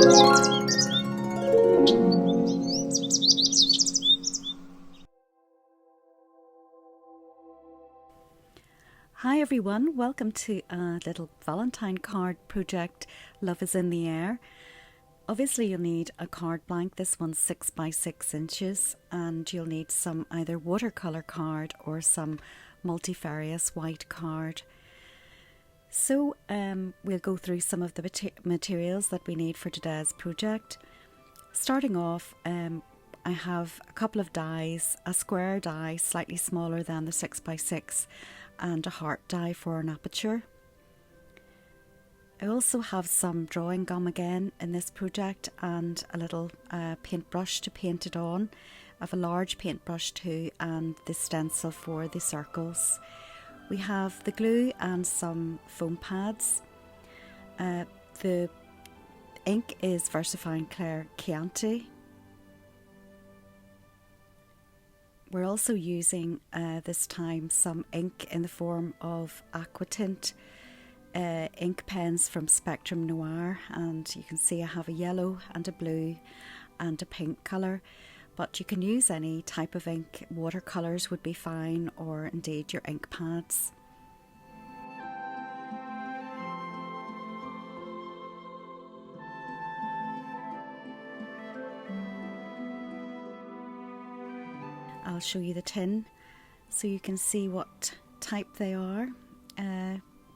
Hi everyone, welcome to a little Valentine card project, Love is in the Air. Obviously you'll need a card blank, this one's 6 by 6 inches, and you'll need some either watercolour card or some multifarious white card. So we'll go through some of the materials that we need for today's project. Starting off, I have a couple of dies, a square die slightly smaller than the 6 by 6 and a heart die for an aperture. I also have some drawing gum again in this project and a little paintbrush to paint it on. I have a large paintbrush too and the stencil for the circles. We have the glue and some foam pads. The ink is VersaFine Claire Chianti. We're also using this time some ink in the form of aquatint ink pens from Spectrum Noir, and you can see I have a yellow and a blue and a pink colour, but you can use any type of ink. Watercolours would be fine, or indeed your ink pads. I'll show you the tin so you can see what type they are.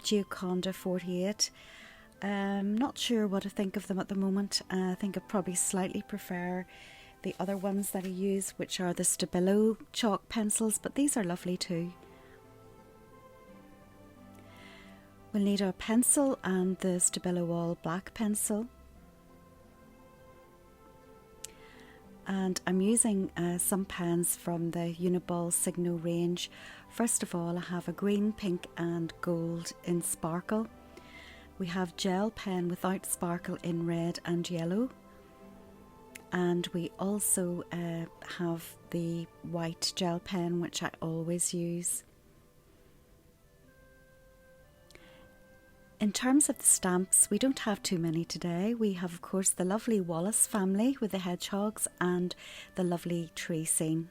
Gioconda 48. Not sure what to think of them at the moment. I think I probably slightly prefer the other ones that I use, which are the Stabilo chalk pencils, but these are lovely too. We'll need a pencil and the Stabilo All black pencil. And I'm using some pens from the Uniball Signo range. First of all, I have a green, pink and gold in sparkle. We have gel pen without sparkle in red and yellow. And we also have the white gel pen, which I always use. In terms of the stamps, we don't have too many today. We have, of course, the lovely Wallace family with the hedgehogs and the lovely tree scene.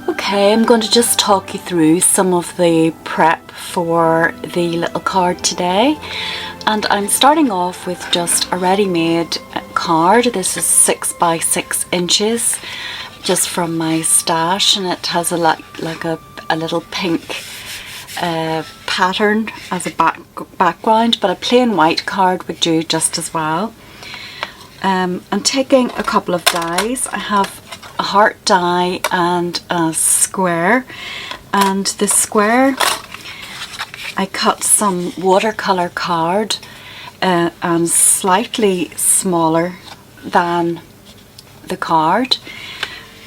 Okay, I'm going to just talk you through some of the prep for the little card today. And I'm starting off with just a ready-made card. This is 6 by 6 inches, just from my stash, and it has a little pink pattern as a background, but a plain white card would do just as well. I'm taking a couple of dies. I have a heart die and a square, and the square I cut some watercolour card and slightly smaller than the card,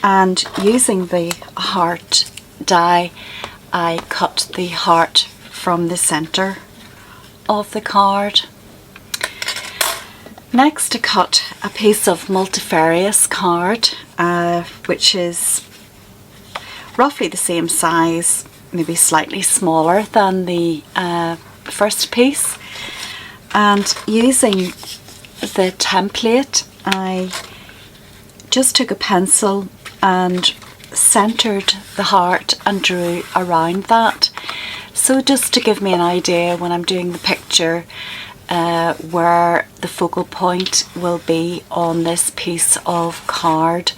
and using the heart die I cut the heart from the centre of the card. Next I cut a piece of multifarious card which is roughly the same size, maybe slightly smaller than the first piece, and using the template I just took a pencil and centered the heart and drew around that, so just to give me an idea when I'm doing the picture where the focal point will be on this piece of card.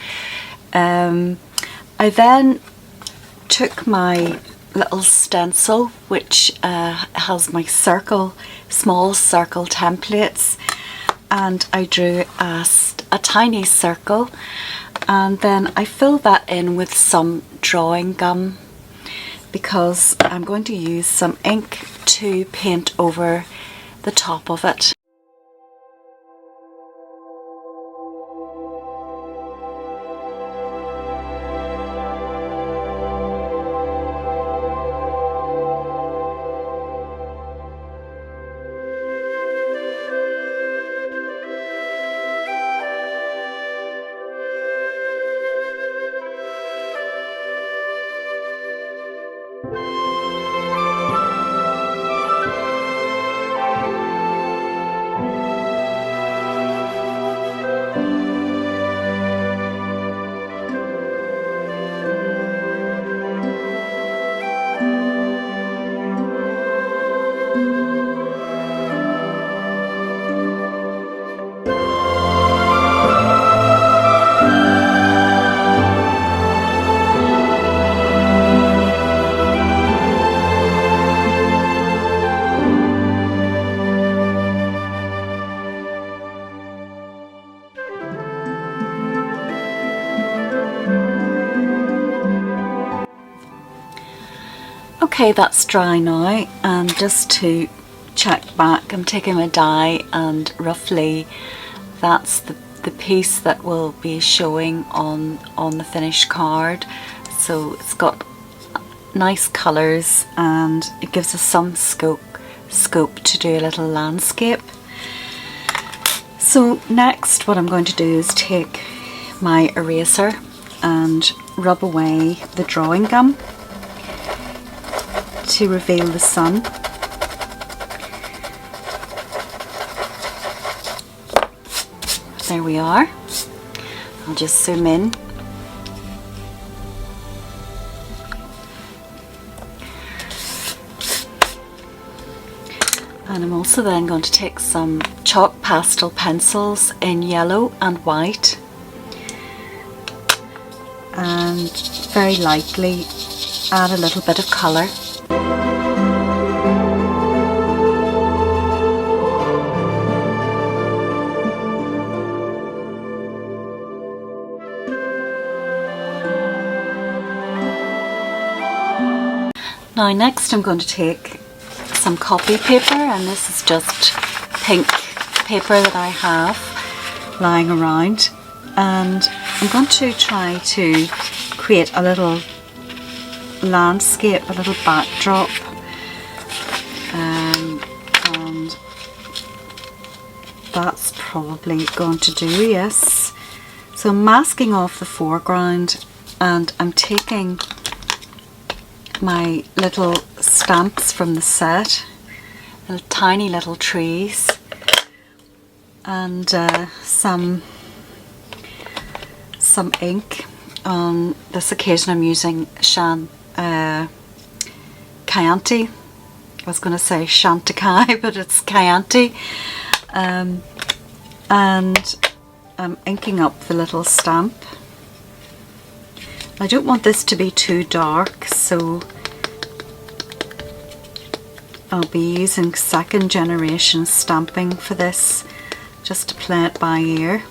I then took my little stencil, which has my small circle templates, and I drew a tiny circle, and then I fill that in with some drawing gum because I'm going to use some ink to paint over the top of it. Okay, that's dry now, and just to check back, I'm taking my die, and roughly that's the piece that will be showing on the finished card. So it's got nice colours and it gives us some scope to do a little landscape. So next what I'm going to do is take my eraser and rub away the drawing gum to reveal the sun. There we are. I'll just zoom in. And I'm also then going to take some chalk pastel pencils in yellow and white and very lightly add a little bit of colour. Now next I'm going to take some copy paper, and this is just pink paper that I have lying around, and I'm going to try to create a little landscape, a little backdrop, and that's probably going to do, yes. So I'm masking off the foreground and I'm taking my little stamps from the set, little tiny little trees, and some ink. On this occasion I'm using Chianti. I was going to say Chanticai, but it's Chianti, and I'm inking up the little stamp. I don't want this to be too dark, so I'll be using second generation stamping for this, just to play it by ear,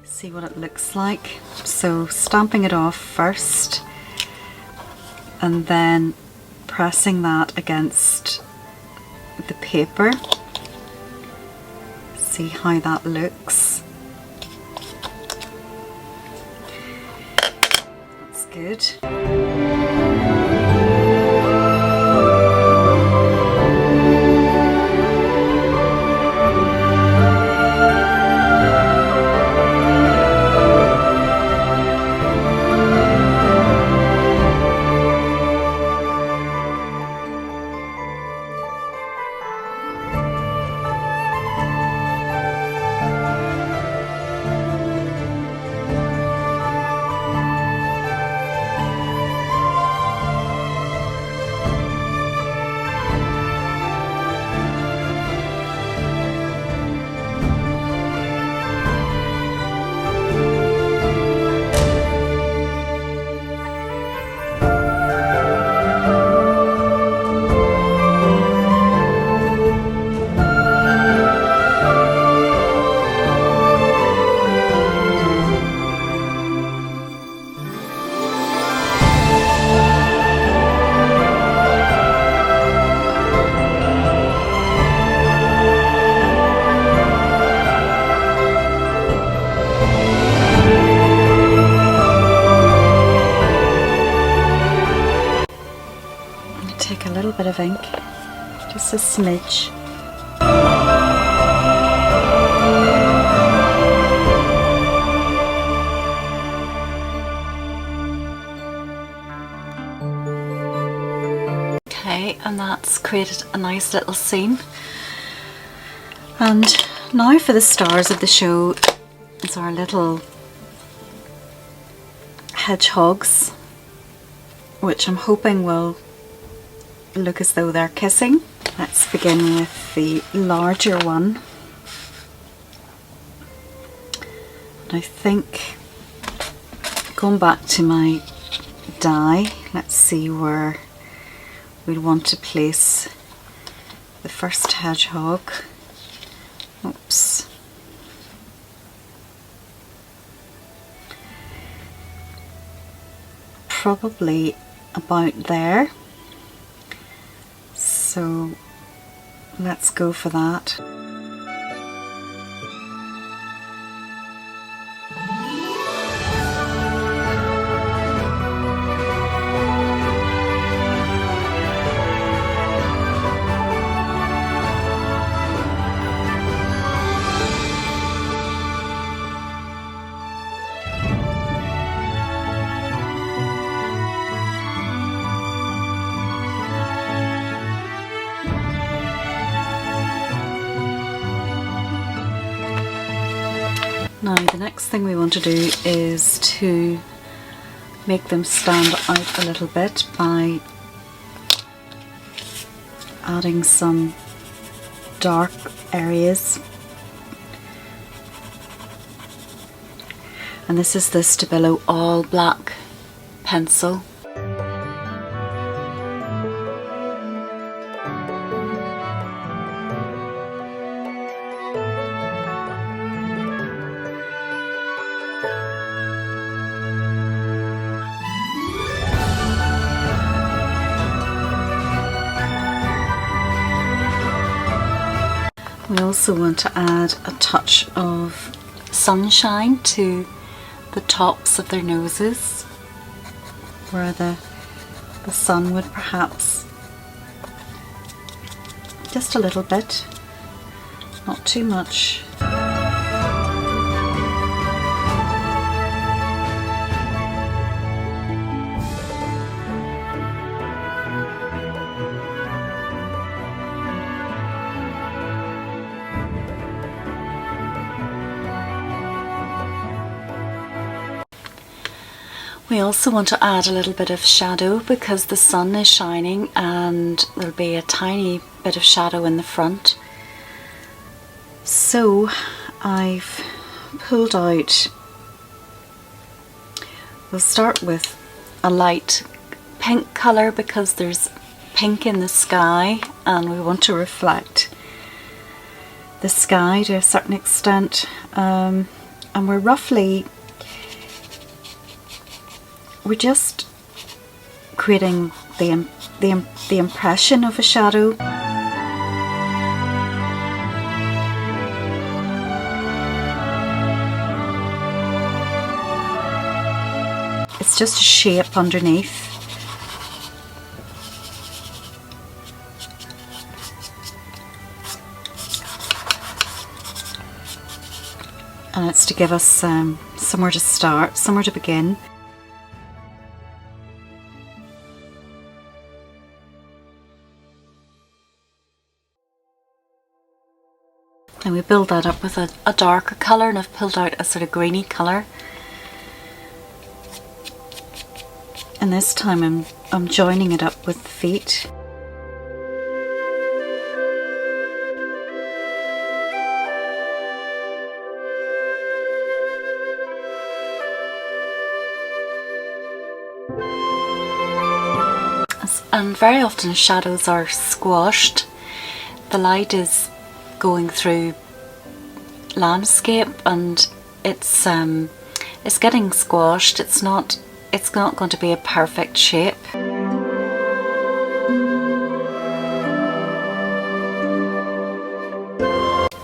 see what it looks like. So stamping it off first and then pressing that against the paper, see how that looks. Good. Take a little bit of ink, just a smidge. Okay, and that's created a nice little scene. And now for the stars of the show is our little hedgehogs, which I'm hoping will look as though they're kissing. Let's begin with the larger one. And I think, going back to my die, let's see where we'd want to place the first hedgehog. Oops. Probably about there. So let's go for that. Now the next thing we want to do is to make them stand out a little bit by adding some dark areas. And this is the Stabilo All black pencil. We also want to add a touch of sunshine to the tops of their noses, where the sun would perhaps, just a little bit, not too much. We also want to add a little bit of shadow because the sun is shining and there'll be a tiny bit of shadow in the front. So I've pulled out, we'll start with a light pink colour because there's pink in the sky and we want to reflect the sky to a certain extent, and we're just creating the impression of a shadow. It's just a shape underneath. And it's to give us somewhere to start, somewhere to begin. And we build that up with a darker colour, and I've pulled out a sort of greeny colour. And this time I'm joining it up with the feet. And very often shadows are squashed. The light is going through landscape and it's getting squashed. It's not going to be a perfect shape. And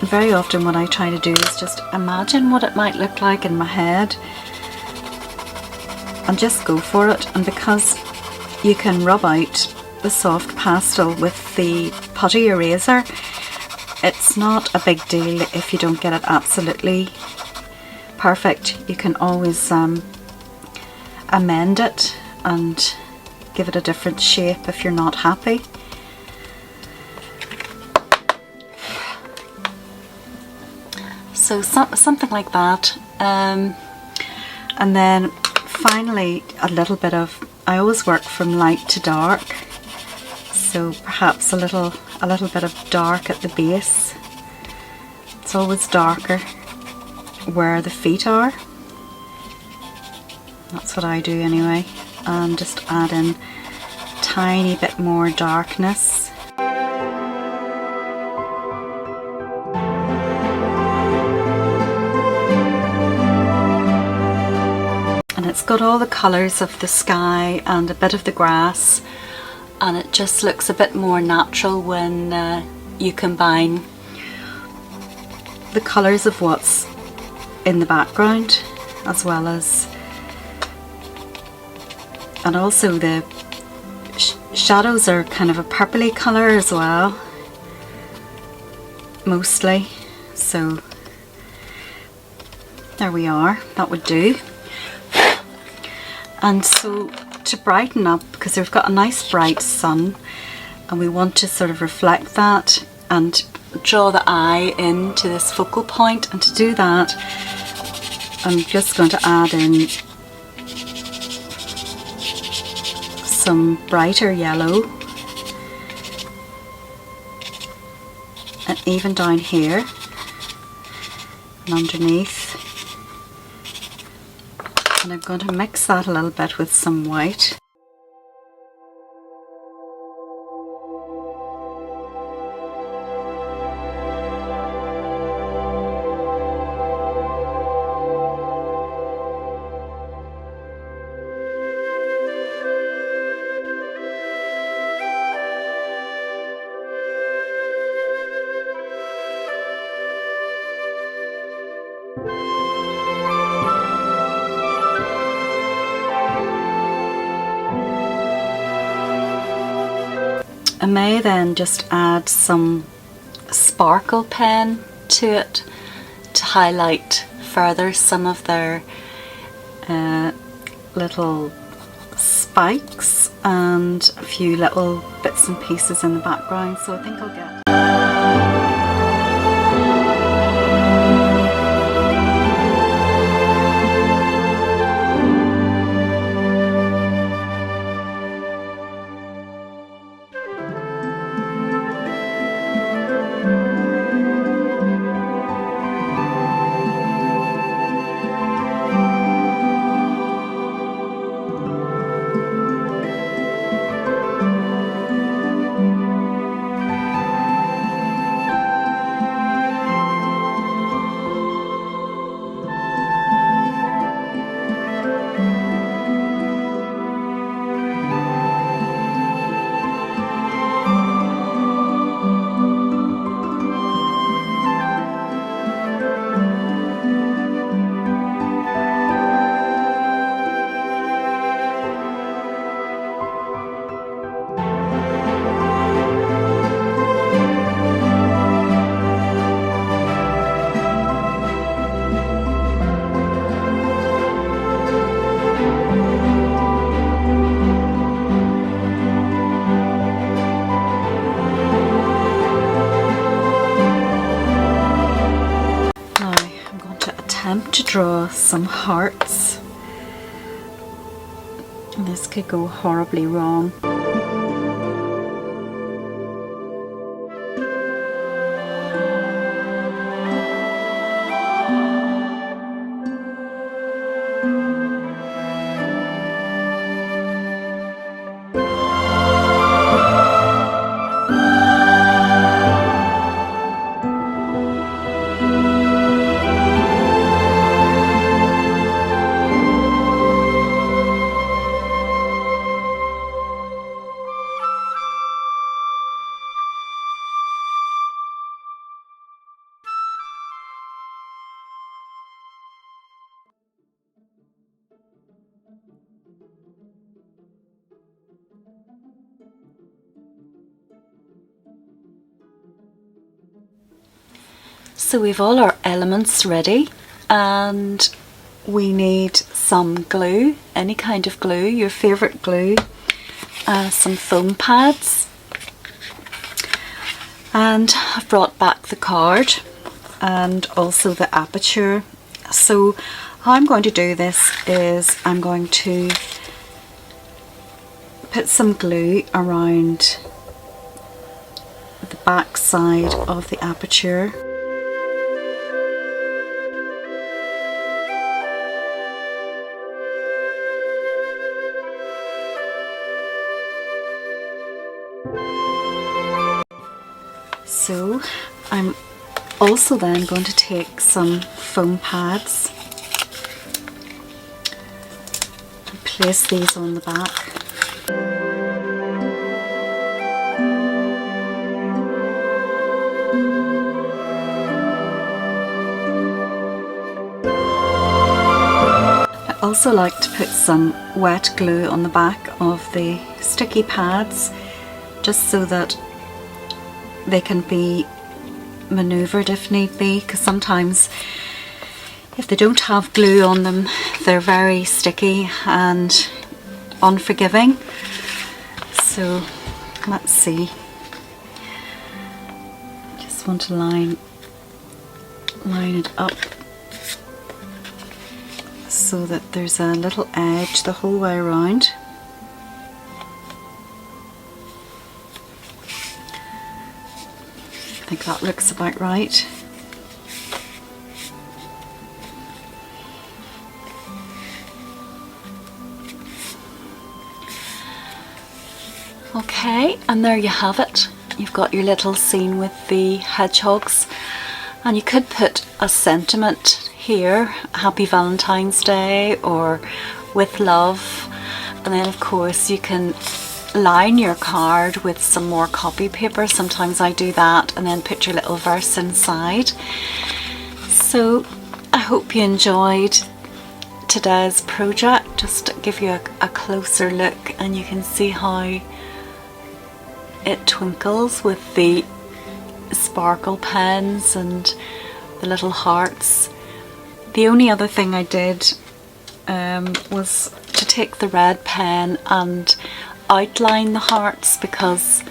very often what I try to do is just imagine what it might look like in my head and just go for it. And because you can rub out the soft pastel with the putty eraser, it's not a big deal if you don't get it absolutely perfect. You can always amend it and give it a different shape if you're not happy. So something like that. And then finally a little bit of, I always work from light to dark, so perhaps a little a little bit of dark at the base. It's always darker where the feet are. That's what I do anyway. And just add in a tiny bit more darkness. And it's got all the colours of the sky and a bit of the grass, and it just looks a bit more natural when you combine the colours of what's in the background, as well as, and also the shadows are kind of a purpley colour as well, mostly. So there we are, that would do. And so to brighten up, because we've got a nice bright sun and we want to sort of reflect that and draw the eye into this focal point, and to do that I'm just going to add in some brighter yellow, and even down here and underneath. And I'm going to mix that a little bit with some white. I may then just add some sparkle pen to it to highlight further some of their little spikes and a few little bits and pieces in the background. So I think I'll get to draw some hearts, and this could go horribly wrong. So we've all our elements ready, and we need some glue, any kind of glue, your favourite glue, some foam pads, and I've brought back the card and also the aperture. So how I'm going to do this is I'm going to put some glue around the the back side of the aperture. So I'm also then going to take some foam pads and place these on the back. I also like to put some wet glue on the back of the sticky pads, just so that they can be manoeuvred if need be, because sometimes if they don't have glue on them they're very sticky and unforgiving. So let's see, just want to line it up so that there's a little edge the whole way around. I think that looks about right. Okay, and there you have it. You've got your little scene with the hedgehogs, and you could put a sentiment here, Happy Valentine's Day or with love, and then of course you can line your card with some more copy paper. Sometimes I do that, and then put your little verse inside. So I hope you enjoyed today's project, just to give you a closer look, and you can see how it twinkles with the sparkle pens and the little hearts. The only other thing I did was to take the red pen and outline the hearts, because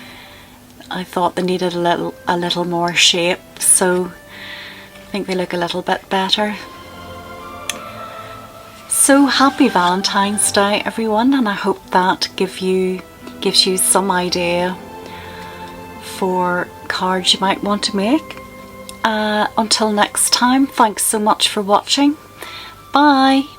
I thought they needed a little more shape, so I think they look a little bit better. So happy Valentine's Day everyone, and I hope that gives you some idea for cards you might want to make. Until next time, thanks so much for watching. Bye!